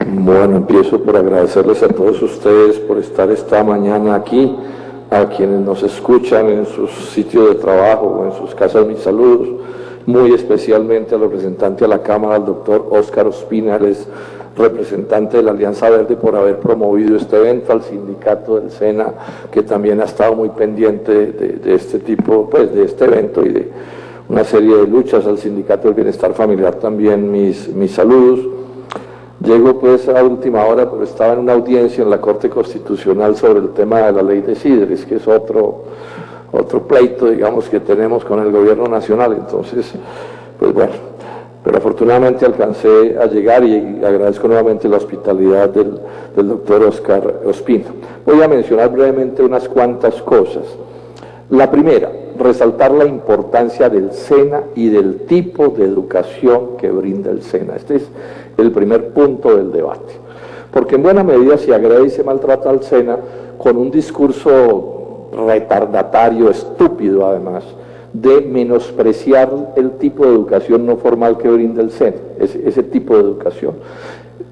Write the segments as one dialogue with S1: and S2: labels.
S1: Bueno, empiezo por agradecerles a todos ustedes por estar esta mañana aquí, a quienes nos escuchan en sus sitios de trabajo o en sus casas, mis saludos, muy especialmente al representante de la Cámara, al doctor Óscar Ospina, representante de la Alianza Verde, por haber promovido este evento, al sindicato del SENA, que también ha estado muy pendiente de este tipo, pues de este evento y de una serie de luchas, al sindicato del bienestar familiar también mis saludos. Llego pues a última hora, pero estaba en una audiencia en la Corte Constitucional sobre el tema de la ley de Sidres, que es otro pleito, digamos, que tenemos con el gobierno nacional. Entonces, pues bueno, pero afortunadamente alcancé a llegar y agradezco nuevamente la hospitalidad del doctor Óscar Ospina. Voy a mencionar brevemente unas cuantas cosas. La primera, resaltar la importancia del SENA y del tipo de educación que brinda el SENA. Este es el primer punto del debate, porque en buena medida se agrede y se maltrata al SENA con un discurso retardatario, estúpido además, de menospreciar el tipo de educación no formal que brinda el SENA, ese tipo de educación,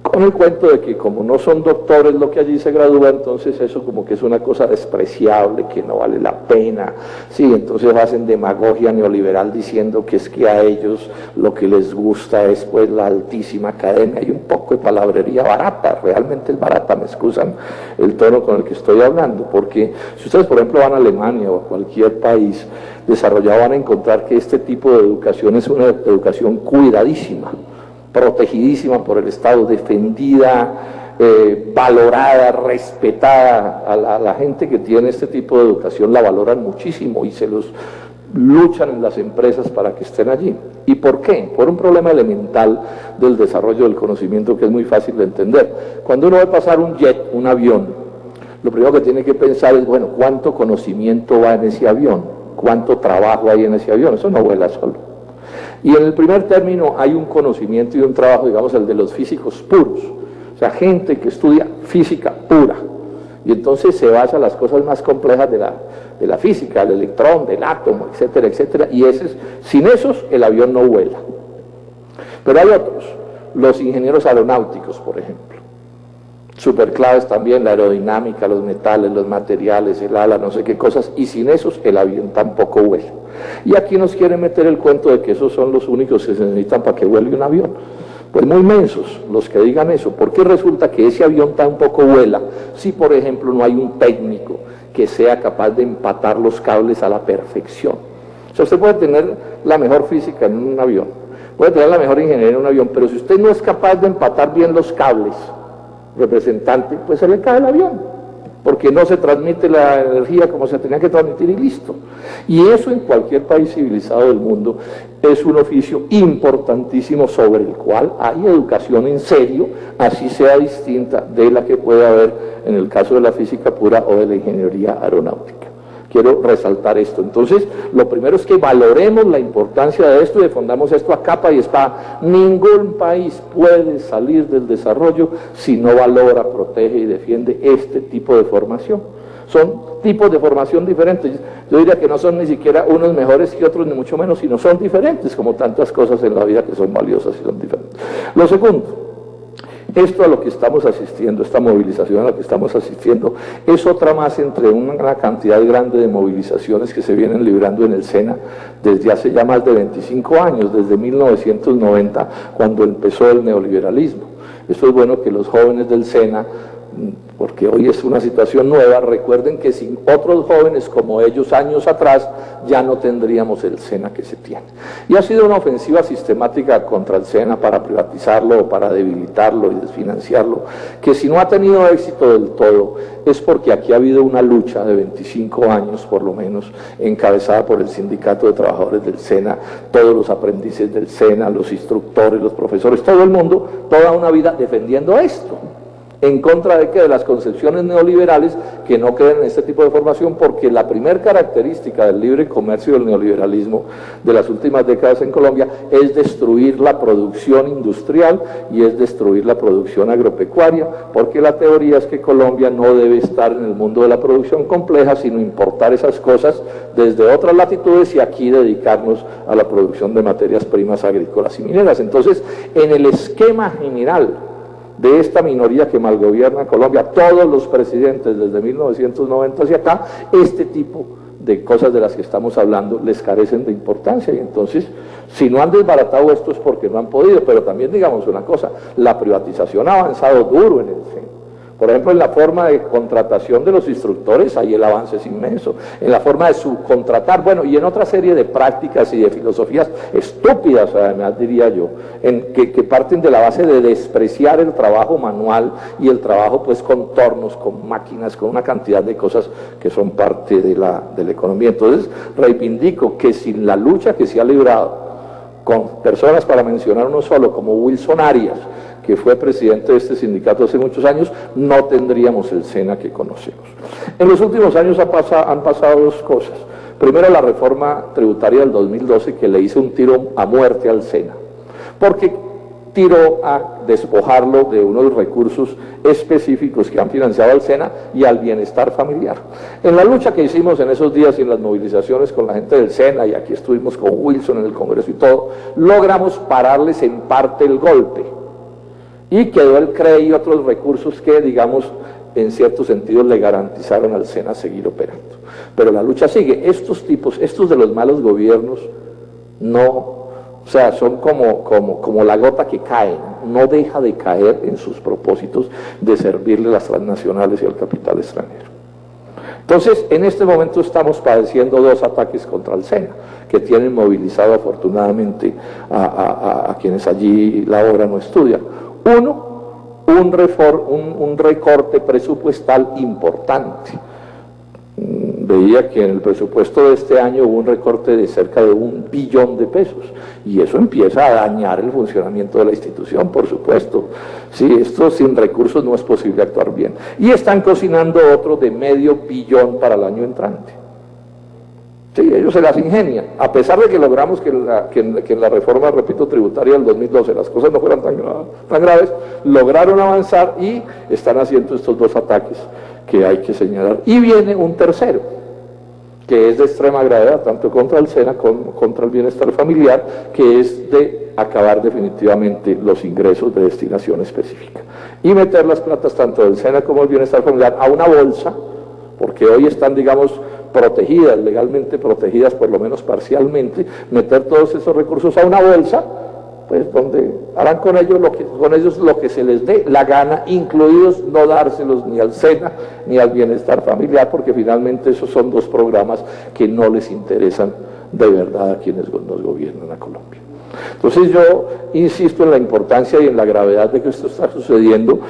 S1: con el cuento de que como no son doctores lo que allí se gradúa, entonces eso como que es una cosa despreciable, que no vale la pena. Sí, entonces hacen demagogia neoliberal diciendo que es que a ellos lo que les gusta es pues la altísima academia y un poco de palabrería barata, realmente es barata, me excusan el tono con el que estoy hablando, porque si ustedes por ejemplo van a Alemania o a cualquier país desarrollado, van a encontrar que este tipo de educación es una educación cuidadísima, protegidísima por el Estado, defendida, valorada, respetada. A la gente que tiene este tipo de educación la valoran muchísimo y se los luchan en las empresas para que estén allí. ¿Y por qué? Por un problema elemental del desarrollo del conocimiento que es muy fácil de entender. Cuando uno va a pasar un jet, un avión, lo primero que tiene que pensar es, bueno, ¿cuánto conocimiento va en ese avión? ¿Cuánto trabajo hay en ese avión? Eso no vuela solo. Y en el primer término hay un conocimiento y un trabajo, digamos, el de los físicos puros, o sea, gente que estudia física pura, y entonces se basa en las cosas más complejas de la física, del electrón, del átomo, etcétera, etcétera, y sin esos el avión no vuela. Pero hay otros, los ingenieros aeronáuticos, por ejemplo, súper claves también, la aerodinámica, los metales, los materiales, el ala, no sé qué cosas, y sin esos el avión tampoco vuela. Y aquí nos quieren meter el cuento de que esos son los únicos que se necesitan para que vuele un avión. Pues muy mensos los que digan eso, porque resulta que ese avión tampoco vuela si por ejemplo no hay un técnico que sea capaz de empatar los cables a la perfección. O sea, usted puede tener la mejor física en un avión, puede tener la mejor ingeniería en un avión, pero si usted no es capaz de empatar bien los cables, representante, pues se le cae el avión, porque no se transmite la energía como se tenía que transmitir y listo. Y eso en cualquier país civilizado del mundo es un oficio importantísimo sobre el cual hay educación en serio, así sea distinta de la que puede haber en el caso de la física pura o de la ingeniería aeronáutica. Quiero resaltar esto. Entonces, lo primero es que valoremos la importancia de esto y defendamos esto a capa y espada. Ningún país puede salir del desarrollo si no valora, protege y defiende este tipo de formación. Son tipos de formación diferentes. Yo diría que no son ni siquiera unos mejores que otros, ni mucho menos, sino son diferentes, como tantas cosas en la vida que son valiosas y son diferentes. Lo segundo, esto a lo que estamos asistiendo, esta movilización a la que estamos asistiendo, es otra más entre una cantidad grande de movilizaciones que se vienen librando en el SENA desde hace ya más de 25 años, desde 1990, cuando empezó el neoliberalismo. Esto es bueno que los jóvenes del SENA, porque hoy es una situación nueva, recuerden que sin otros jóvenes como ellos años atrás ya no tendríamos el SENA que se tiene. Y ha sido una ofensiva sistemática contra el SENA para privatizarlo o para debilitarlo y desfinanciarlo, que si no ha tenido éxito del todo es porque aquí ha habido una lucha de 25 años por lo menos, encabezada por el Sindicato de Trabajadores del SENA, todos los aprendices del SENA, los instructores, los profesores, todo el mundo, toda una vida defendiendo esto. ¿En contra de qué? De las concepciones neoliberales que no creen en este tipo de formación, porque la primera característica del libre comercio y del neoliberalismo de las últimas décadas en Colombia es destruir la producción industrial y es destruir la producción agropecuaria, porque la teoría es que Colombia no debe estar en el mundo de la producción compleja, sino importar esas cosas desde otras latitudes y aquí dedicarnos a la producción de materias primas agrícolas y mineras. Entonces, en el esquema general de esta minoría que malgobierna Colombia, todos los presidentes desde 1990 hacia acá, este tipo de cosas de las que estamos hablando les carecen de importancia, y entonces si no han desbaratado esto es porque no han podido. Pero también digamos una cosa, la privatización ha avanzado duro en el SENA. Por ejemplo, en la forma de contratación de los instructores, ahí el avance es inmenso. En la forma de subcontratar, bueno, y en otra serie de prácticas y de filosofías estúpidas, además diría yo, que parten de la base de despreciar el trabajo manual y el trabajo pues con tornos, con máquinas, con una cantidad de cosas que son parte de la economía. Entonces, reivindico que sin la lucha que se ha librado con personas, para mencionar uno solo, como Wilson Arias, que fue presidente de este sindicato hace muchos años, no tendríamos el SENA que conocemos. En los últimos años han pasado dos cosas. Primero, la reforma tributaria del 2012, que le hizo un tiro a muerte al SENA, porque tiró a despojarlo de unos recursos específicos que han financiado al SENA y al bienestar familiar. En la lucha que hicimos en esos días y en las movilizaciones con la gente del SENA, y aquí estuvimos con Wilson en el Congreso y todo, logramos pararles en parte el golpe, y quedó el CRE y otros recursos que, digamos, en cierto sentido le garantizaron al SENA seguir operando. Pero la lucha sigue. Estos tipos, estos de los malos gobiernos, no, o sea, son como la gota que cae, no deja de caer en sus propósitos de servirle a las transnacionales y al capital extranjero. Entonces, en este momento estamos padeciendo dos ataques contra el SENA, que tienen movilizado afortunadamente a quienes allí laboran o estudian. Uno, un recorte presupuestal importante. Veía que en el presupuesto de este año hubo un recorte de cerca de 1 billón de pesos, y eso empieza a dañar el funcionamiento de la institución, por supuesto. Sí, esto sin recursos no es posible actuar bien. Y están cocinando otro de $0,5 billón para el año entrante. Sí, ellos se las ingenian, a pesar de que logramos que en la reforma, repito, tributaria del 2012 las cosas no fueran tan graves, lograron avanzar y están haciendo estos dos ataques que hay que señalar. Y viene un tercero, que es de extrema gravedad, tanto contra el SENA como contra el bienestar familiar, que es de acabar definitivamente los ingresos de destinación específica y meter las platas tanto del SENA como del bienestar familiar a una bolsa, porque hoy están, digamos, protegidas, legalmente protegidas, por lo menos parcialmente, meter todos esos recursos a una bolsa, pues donde harán con ellos lo que se les dé la gana, incluidos no dárselos ni al SENA ni al bienestar familiar, porque finalmente esos son dos programas que no les interesan de verdad a quienes nos gobiernan a Colombia. Entonces yo insisto en la importancia y en la gravedad de que esto está sucediendo,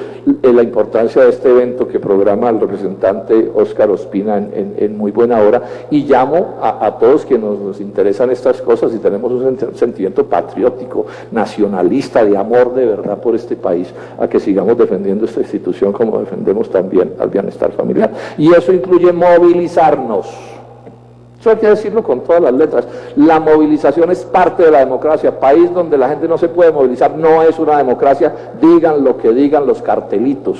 S1: en la importancia de este evento que programa el representante Óscar Ospina en muy buena hora, y llamo a todos quienes nos interesan estas cosas y tenemos un sentimiento patriótico, nacionalista, de amor de verdad por este país, a que sigamos defendiendo esta institución como defendemos también al bienestar familiar. Y eso incluye movilizarnos. Eso hay que decirlo con todas las letras. La movilización es parte de la democracia. País donde la gente no se puede movilizar no es una democracia. Digan lo que digan los cartelitos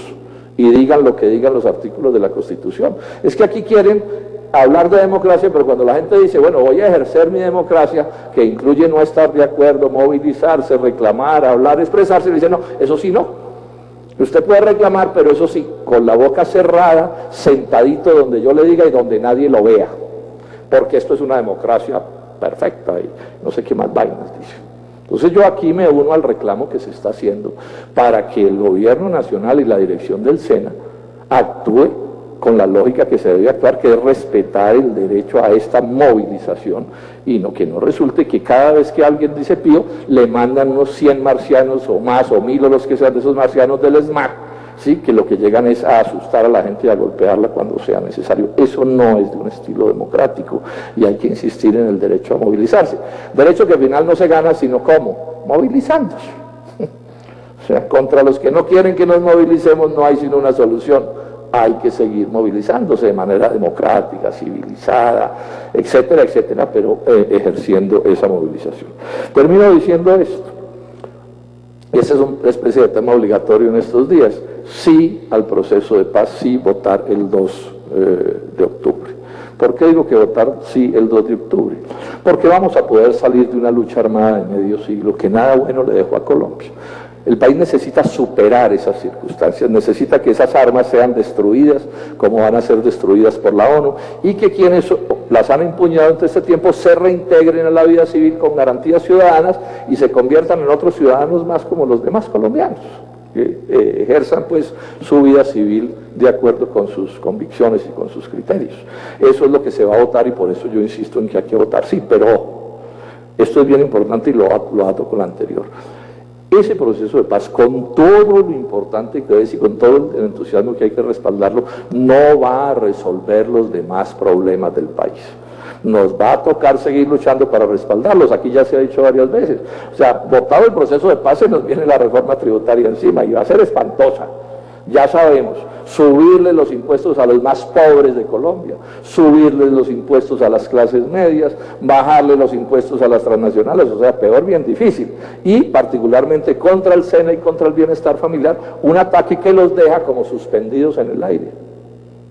S1: y digan lo que digan los artículos de la Constitución. Es que aquí quieren hablar de democracia, pero cuando la gente dice, bueno, voy a ejercer mi democracia, que incluye no estar de acuerdo, movilizarse, reclamar, hablar, expresarse, le dicen, no, eso sí no. Usted puede reclamar, pero eso sí, con la boca cerrada, sentadito donde yo le diga y donde nadie lo vea, porque esto es una democracia perfecta y no sé qué más vainas dice. Entonces yo aquí me uno al reclamo que se está haciendo para que el gobierno nacional y la dirección del SENA actúe con la lógica que se debe actuar, que es respetar el derecho a esta movilización, y no que no resulte que cada vez que alguien dice pío, le mandan unos 100 marcianos o más, o 1000 o los que sean de esos marcianos del SMAT, ¿sí? Que lo que llegan es a asustar a la gente y a golpearla cuando sea necesario. Eso no es de un estilo democrático y hay que insistir en el derecho a movilizarse. Derecho que al final no se gana sino ¿cómo? Movilizándose. O sea, contra los que no quieren que nos movilicemos no hay sino una solución. Hay que seguir movilizándose de manera democrática, civilizada, etcétera, etcétera, pero ejerciendo esa movilización. Termino diciendo esto. Ese es una especie de tema obligatorio en estos días. Sí al proceso de paz, sí votar el 2 de octubre. ¿Por qué digo que votar sí el 2 de octubre? Porque vamos a poder salir de una lucha armada de medio siglo que nada bueno le dejó a Colombia. El país necesita superar esas circunstancias, necesita que esas armas sean destruidas como van a ser destruidas por la ONU y que quienes las han empuñado en todo este tiempo se reintegren a la vida civil con garantías ciudadanas y se conviertan en otros ciudadanos más como los demás colombianos, que ejerzan pues su vida civil de acuerdo con sus convicciones y con sus criterios. Eso es lo que se va a votar y por eso yo insisto en que hay que votar sí, pero esto es bien importante y lo ato con lo anterior. Ese proceso de paz, con todo lo importante que es y con todo el entusiasmo que hay que respaldarlo, no va a resolver los demás problemas del país. Nos va a tocar seguir luchando para respaldarlos, aquí ya se ha dicho varias veces. O sea, votado el proceso de paz se nos viene la reforma tributaria encima y va a ser espantosa. Ya sabemos, subirle los impuestos a los más pobres de Colombia, subirle los impuestos a las clases medias, bajarle los impuestos a las transnacionales, o sea, peor bien difícil. Y particularmente contra el SENA y contra el bienestar familiar, un ataque que los deja como suspendidos en el aire.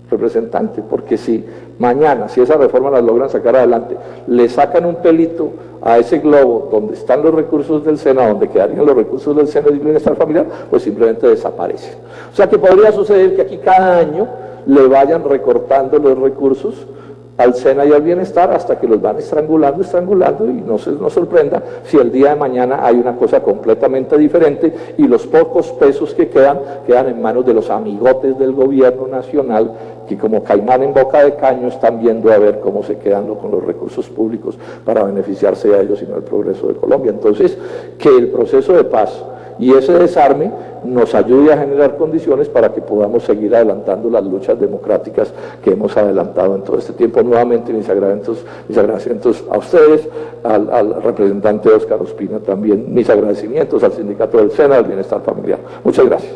S1: Representante, porque si mañana, si esa reforma la logran sacar adelante, le sacan un pelito a ese globo donde están los recursos del SENA, donde quedarían los recursos del SENA y del bienestar familiar, pues simplemente desaparecen. O sea que podría suceder que aquí cada año le vayan recortando los recursos al SENA y al bienestar hasta que los van estrangulando y no se nos sorprenda si el día de mañana hay una cosa completamente diferente y los pocos pesos que quedan en manos de los amigotes del gobierno nacional que como caimán en boca de caño están viendo a ver cómo se quedan con los recursos públicos para beneficiarse a ellos y no al progreso de Colombia. Entonces, que el proceso de paz y ese desarme nos ayude a generar condiciones para que podamos seguir adelantando las luchas democráticas que hemos adelantado en todo este tiempo. Nuevamente mis agradecimientos a ustedes, al representante Óscar Ospina también, mis agradecimientos al sindicato del SENA, al bienestar familiar. Muchas gracias.